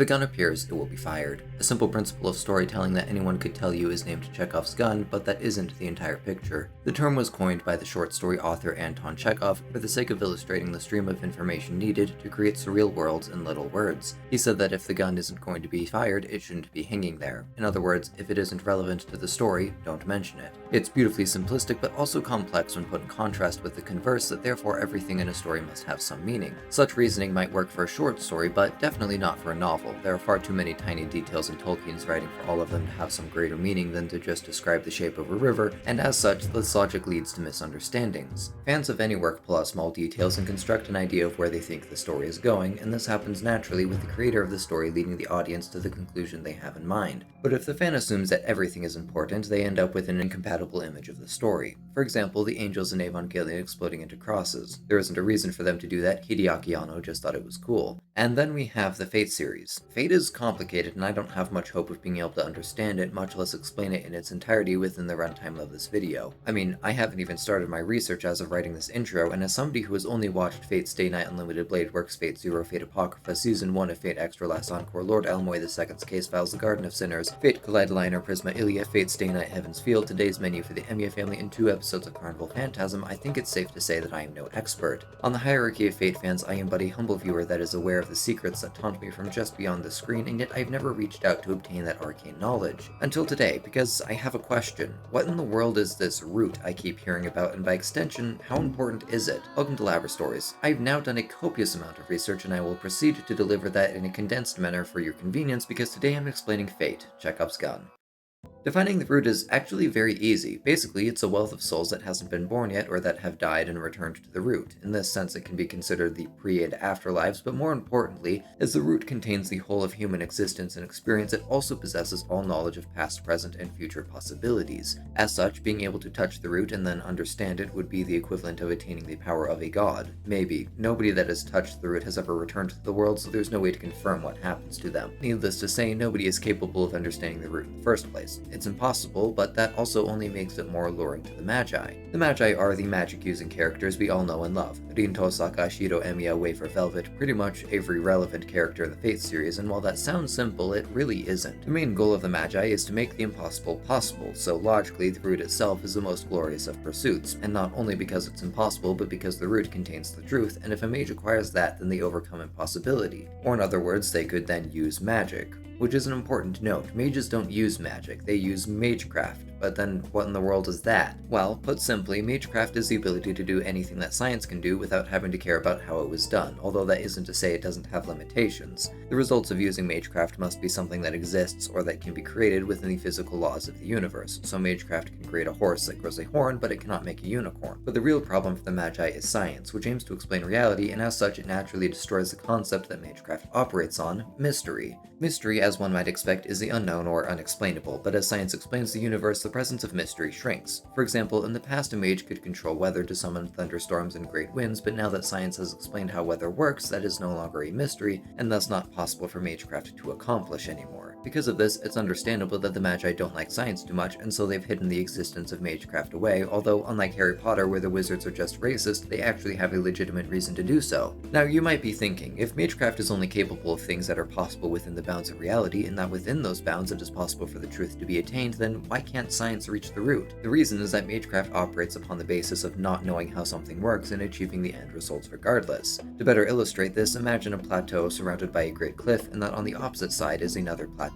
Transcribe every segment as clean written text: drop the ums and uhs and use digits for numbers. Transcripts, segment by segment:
If a gun appears, it will be fired. A simple principle of storytelling that anyone could tell you is named Chekhov's gun, but that isn't the entire picture. The term was coined by the short story author Anton Chekhov for the sake of illustrating the stream of information needed to create surreal worlds in little words. He said that if the gun isn't going to be fired, it shouldn't be hanging there. In other words, if it isn't relevant to the story, don't mention it. It's beautifully simplistic, but also complex when put in contrast with the converse that therefore everything in a story must have some meaning. Such reasoning might work for a short story, but definitely not for a novel. There are far too many tiny details in Tolkien's writing for all of them to have some greater meaning than to just describe the shape of a river, and as such, this logic leads to misunderstandings. Fans of any work pull out small details and construct an idea of where they think the story is going, and this happens naturally with the creator of the story leading the audience to the conclusion they have in mind. But if the fan assumes that everything is important, they end up with an incompatible image of the story. For example, the angels in Evangelion exploding into crosses. There isn't a reason for them to do that, Hideaki Anno just thought it was cool. And then we have the Fate series. Fate is complicated, and I don't have much hope of being able to understand it, much less explain it in its entirety within the runtime of this video. I mean, I haven't even started my research as of writing this intro, and as somebody who has only watched Fate Stay Night Unlimited Blade Works, Fate Zero, Fate Apocrypha, Season 1 of Fate Extra Last Encore, Lord Elmoy II's Case Files, The Garden of Sinners, Fate Collide Liner, Prisma Ilia, Fate Stay Night Heaven's Field, Today's Menu for the Emiya Family, and 2 episodes of Carnival Phantasm, I think it's safe to say that I am no expert. On the hierarchy of Fate fans, I am but a humble viewer that is aware of the secrets that taunt me from just beyond the screen, and yet I've never reached out to obtain that arcane knowledge. Until today, because I have a question. What in the world is this root I keep hearing about, and by extension, how important is it? Welcome to Labra Stories. I've now done a copious amount of research, and I will proceed to deliver that in a condensed manner for your convenience, because today I'm explaining Fate, Chekhov's gun. Defining the root is actually very easy. Basically, it's a wealth of souls that hasn't been born yet or that have died and returned to the root. In this sense, it can be considered the pre- and afterlives, but more importantly, as the root contains the whole of human existence and experience, it also possesses all knowledge of past, present, and future possibilities. As such, being able to touch the root and then understand it would be the equivalent of attaining the power of a god. Maybe. Nobody that has touched the root has ever returned to the world, so there's no way to confirm what happens to them. Needless to say, nobody is capable of understanding the root in the first place. It's impossible, but that also only makes it more alluring to the Magi. The Magi are the magic-using characters we all know and love. Rinto, Saka, Shiro, Emiya, Wafer, Velvet, pretty much every relevant character in the Fate series, and while that sounds simple, it really isn't. The main goal of the Magi is to make the impossible possible, so logically the root itself is the most glorious of pursuits, and not only because it's impossible, but because the root contains the truth, and if a mage acquires that, then they overcome impossibility. Or in other words, they could then use magic. Which is an important note. Mages don't use magic, they use magecraft. But then what in the world is that? Well, put simply, magecraft is the ability to do anything that science can do without having to care about how it was done, although that isn't to say it doesn't have limitations. The results of using magecraft must be something that exists or that can be created within the physical laws of the universe. So magecraft can create a horse that grows a horn, but it cannot make a unicorn. But the real problem for the Magi is science, which aims to explain reality, and as such it naturally destroys the concept that magecraft operates on, mystery. Mystery, as one might expect, is the unknown or unexplainable, but as science explains the universe, the presence of mystery shrinks. For example, in the past a mage could control weather to summon thunderstorms and great winds, but now that science has explained how weather works, that is no longer a mystery, and thus not possible for magecraft to accomplish anymore. Because of this, it's understandable that the Magi don't like science too much, and so they've hidden the existence of magecraft away, although unlike Harry Potter where the wizards are just racist, they actually have a legitimate reason to do so. Now you might be thinking, if magecraft is only capable of things that are possible within the bounds of reality, and that within those bounds it is possible for the truth to be attained, then why can't science reach the root? The reason is that magecraft operates upon the basis of not knowing how something works and achieving the end results regardless. To better illustrate this, imagine a plateau surrounded by a great cliff, and that on the opposite side is another plateau.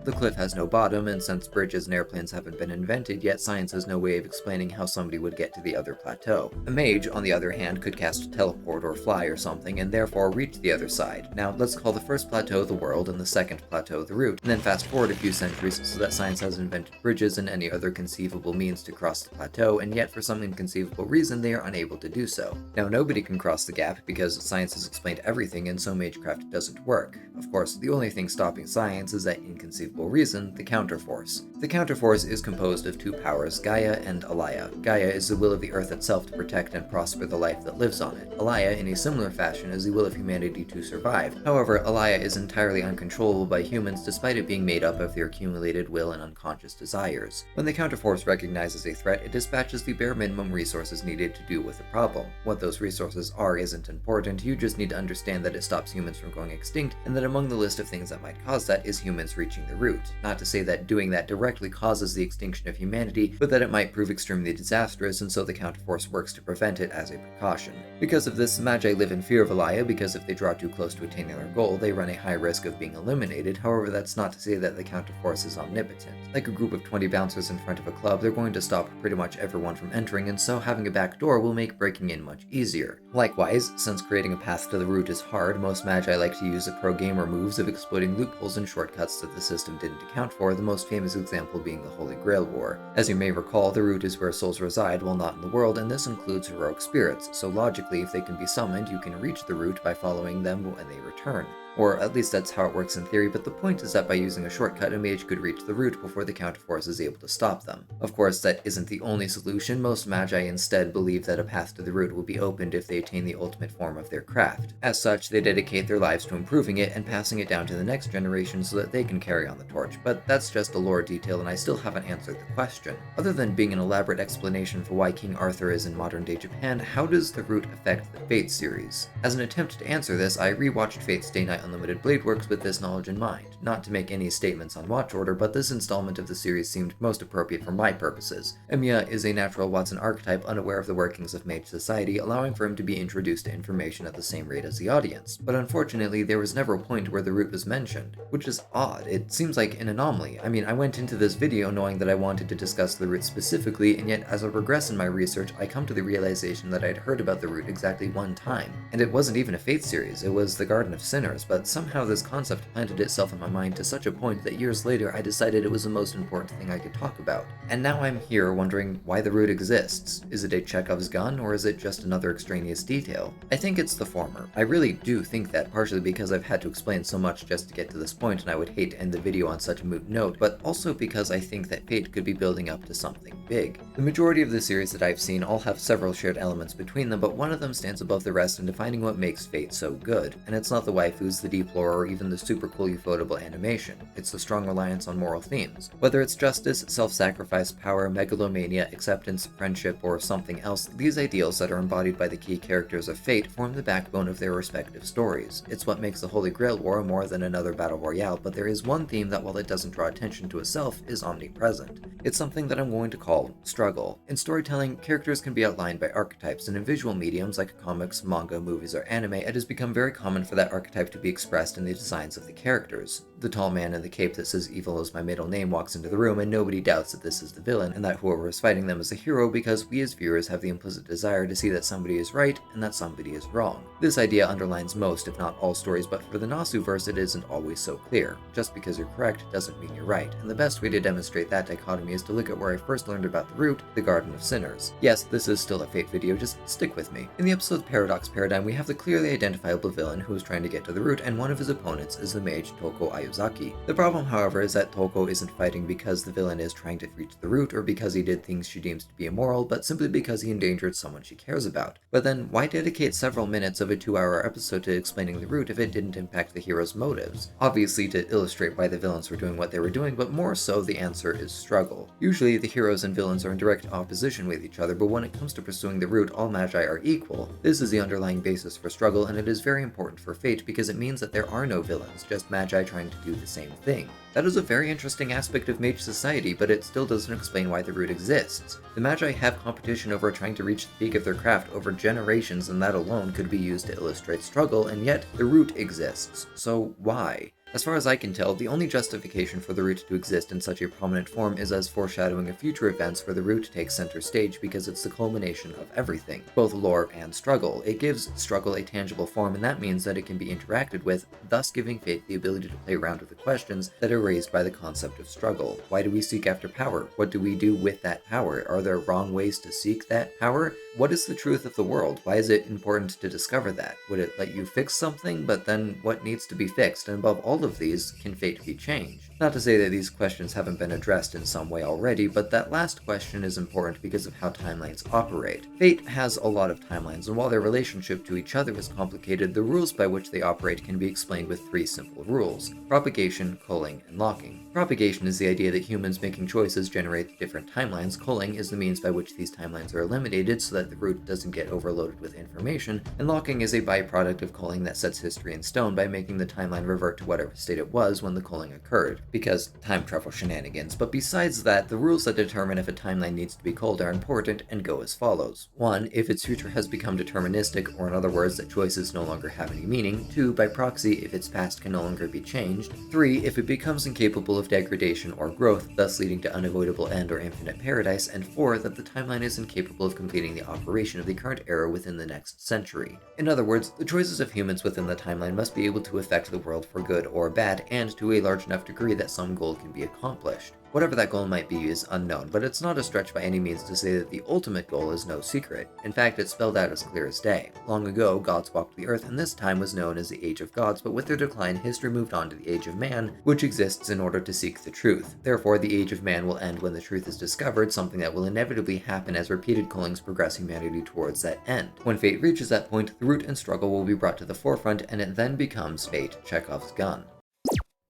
The cliff has no bottom, and since bridges and airplanes haven't been invented yet, science has no way of explaining how somebody would get to the other plateau. A mage, on the other hand, could cast teleport or fly or something, and therefore reach the other side. Now, let's call the first plateau the world, and the second plateau the root, and then fast forward a few centuries so that science has invented bridges and any other conceivable means to cross the plateau, and yet for some inconceivable reason they are unable to do so. Now nobody can cross the gap because science has explained everything and so magecraft doesn't work. Of course, the only thing stopping science is that that inconceivable reason, the counterforce. The counterforce is composed of two powers, Gaia and Alaya. Gaia is the will of the earth itself to protect and prosper the life that lives on it. Alaya, in a similar fashion, is the will of humanity to survive. However, Alaya is entirely uncontrollable by humans despite it being made up of their accumulated will and unconscious desires. When the counterforce recognizes a threat, it dispatches the bare minimum resources needed to deal with the problem. What those resources are isn't important, you just need to understand that it stops humans from going extinct, and that among the list of things that might cause that is humans reaching the root. Not to say that doing that directly causes the extinction of humanity, but that it might prove extremely disastrous, and so the counterforce works to prevent it as a precaution. Because of this, the Magi live in fear of Alaya, because if they draw too close to attaining their goal, they run a high risk of being eliminated. However, that's not to say that the counterforce is omnipotent. Like a group of 20 bouncers in front of a club, they're going to stop pretty much everyone from entering, and so having a back door will make breaking in much easier. Likewise, since creating a path to the root is hard, most Magi like to use the pro-gamer moves of exploiting loopholes and shortcuts that the system didn't account for, the most famous example being the Holy Grail War. As you may recall, the root is where souls reside while not in the world, and this includes heroic spirits, so logically, if they can be summoned, you can reach the root by following them when they return. Or at least that's how it works in theory, but the point is that by using a shortcut, a mage could reach the root before the counterforce is able to stop them. Of course, that isn't the only solution. Most Magi instead believe that a path to the root will be opened if they attain the ultimate form of their craft. As such, they dedicate their lives to improving it and passing it down to the next generation so that they can carry on the torch. But that's just a lore detail, and I still haven't answered the question. Other than being an elaborate explanation for why King Arthur is in modern-day Japan, how does the root affect the Fate series? As an attempt to answer this, I rewatched Fate's Day Night Unlimited Blade Works with this knowledge in mind. Not to make any statements on watch order, but this installment of the series seemed most appropriate for my purposes. Emiya is a natural Watson archetype unaware of the workings of mage society, allowing for him to be introduced to information at the same rate as the audience. But unfortunately, there was never a point where the root was mentioned, which is odd. It seems like an anomaly. I mean, I went into this video knowing that I wanted to discuss the root specifically, and yet as I progress in my research, I come to the realization that I'd heard about the root exactly one time. And it wasn't even a Fate series, it was the Garden of Sinners, but somehow this concept planted itself in my mind to such a point that years later I decided it was the most important thing I could talk about. And now I'm here wondering why the root exists. Is it a Chekhov's gun, or is it just another extraneous detail? I think it's the former. I really do think that, partially because I've had to explain so much just to get to this point, and I would hate to end the video on such a moot note, but also because I think that Fate could be building up to something big. The majority of the series that I've seen all have several shared elements between them, but one of them stands above the rest in defining what makes Fate so good. And it's not the waifus, the deep lore, or even the super cool ufotable animation. It's the strong reliance on moral themes. Whether it's justice, self-sacrifice, power, megalomania, acceptance, friendship, or something else, these ideals that are embodied by the key characters of Fate form the backbone of their respective stories. It's what makes the Holy Grail War more than another battle royale, but there is one theme that, while it doesn't draw attention to itself, is omnipresent. It's something that I'm going to call struggle. In storytelling, characters can be outlined by archetypes, and in visual mediums like comics, manga, movies, or anime, it has become very common for that archetype to be expressed in the designs of the characters. The tall man in the cape that says "evil is my middle name" walks into the room, and nobody doubts that this is the villain, and that whoever is fighting them is a hero, because we as viewers have the implicit desire to see that somebody is right and that somebody is wrong. This idea underlines most, if not all, stories, but for the Nasu-verse it isn't always so clear. Just because you're correct doesn't mean you're right, and the best way to demonstrate that dichotomy is to look at where I first learned about the root, the Garden of Sinners. Yes, this is still a Fate video, just stick with me. In the episode Paradox Paradigm, we have the clearly identifiable villain who is trying to get to the root, and one of his opponents is the mage Toko Ayuzaki. The problem, however, is that Toko isn't fighting because the villain is trying to reach the root, or because he did things she deems to be immoral, but simply because he endangered someone she cares about. But then, why dedicate several minutes of a 2-hour episode to explaining the root if it didn't impact the hero's motives? Obviously to illustrate why the villains were doing what they were doing, but more so the answer is struggle. Usually the heroes and villains are in direct opposition with each other, but when it comes to pursuing the root, all magi are equal. This is the underlying basis for struggle, and it is very important for Fate because it means that there are no villains, just magi trying to do the same thing. That is a very interesting aspect of mage society, but it still doesn't explain why the root exists. The magi have competition over trying to reach the peak of their craft over generations, and that alone could be used to illustrate struggle, and yet the root exists. So why? As far as I can tell, the only justification for the root to exist in such a prominent form is as foreshadowing of future events where the root takes center stage because it's the culmination of everything, both lore and struggle. It gives struggle a tangible form, and that means that it can be interacted with, thus giving Fate the ability to play around with the questions that are raised by the concept of struggle. Why do we seek after power? What do we do with that power? Are there wrong ways to seek that power? What is the truth of the world? Why is it important to discover that? Would it let you fix something? But then what needs to be fixed? And above all all of these, can fate be changed? Not to say that these questions haven't been addressed in some way already, but that last question is important because of how timelines operate. Fate has a lot of timelines, and while their relationship to each other is complicated, the rules by which they operate can be explained with three simple rules: propagation, culling, and locking. Propagation is the idea that humans making choices generate different timelines. Culling is the means by which these timelines are eliminated so that the root doesn't get overloaded with information, and locking is a byproduct of culling that sets history in stone by making the timeline revert to whatever state it was when the culling occurred, because time travel shenanigans. But besides that, the rules that determine if a timeline needs to be culled are important and go as follows. 1. If its future has become deterministic, or in other words, that choices no longer have any meaning. 2. By proxy, if its past can no longer be changed. 3. If it becomes incapable of degradation or growth, thus leading to unavoidable end or infinite paradise. And 4. That the timeline is incapable of completing the operation of the current era within the next century. In other words, the choices of humans within the timeline must be able to affect the world for good or bad, and to a large enough degree that some goal can be accomplished. Whatever that goal might be is unknown, but it's not a stretch by any means to say that the ultimate goal is no secret. In fact, it's spelled out as clear as day. Long ago, gods walked the earth, and this time was known as the Age of Gods, but with their decline, history moved on to the Age of Man, which exists in order to seek the truth. Therefore, the Age of Man will end when the truth is discovered, something that will inevitably happen as repeated cullings progress humanity towards that end. When fate reaches that point, the root and struggle will be brought to the forefront, and it then becomes fate, Chekhov's gun.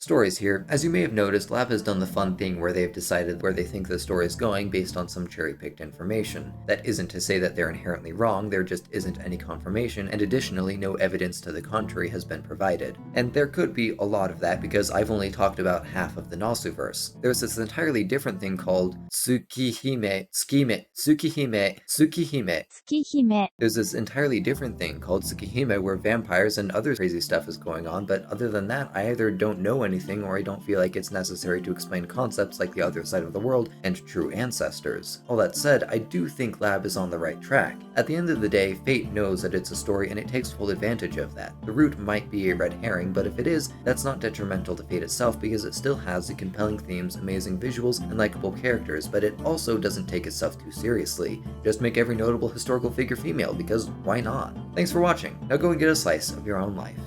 Stories here. As you may have noticed, Lab has done the fun thing where they've decided where they think the story is going based on some cherry-picked information. That isn't to say that they're inherently wrong, there just isn't any confirmation, and additionally, no evidence to the contrary has been provided. And there could be a lot of that because I've only talked about half of the Nasuverse. There's this entirely different thing called Tsukihime. There's this entirely different thing called Tsukihime where vampires and other crazy stuff is going on, but other than that, I either don't know anything or I don't feel like it's necessary to explain concepts like the other side of the world and true ancestors. All that said, I do think Lab is on the right track. At the end of the day, fate knows that it's a story and it takes full advantage of that. The root might be a red herring, but if it is, that's not detrimental to fate itself because it still has the compelling themes, amazing visuals, and likable characters, but it also doesn't take itself too seriously. Just make every notable historical figure female, because why not? Thanks for watching. Now go and get a slice of your own life.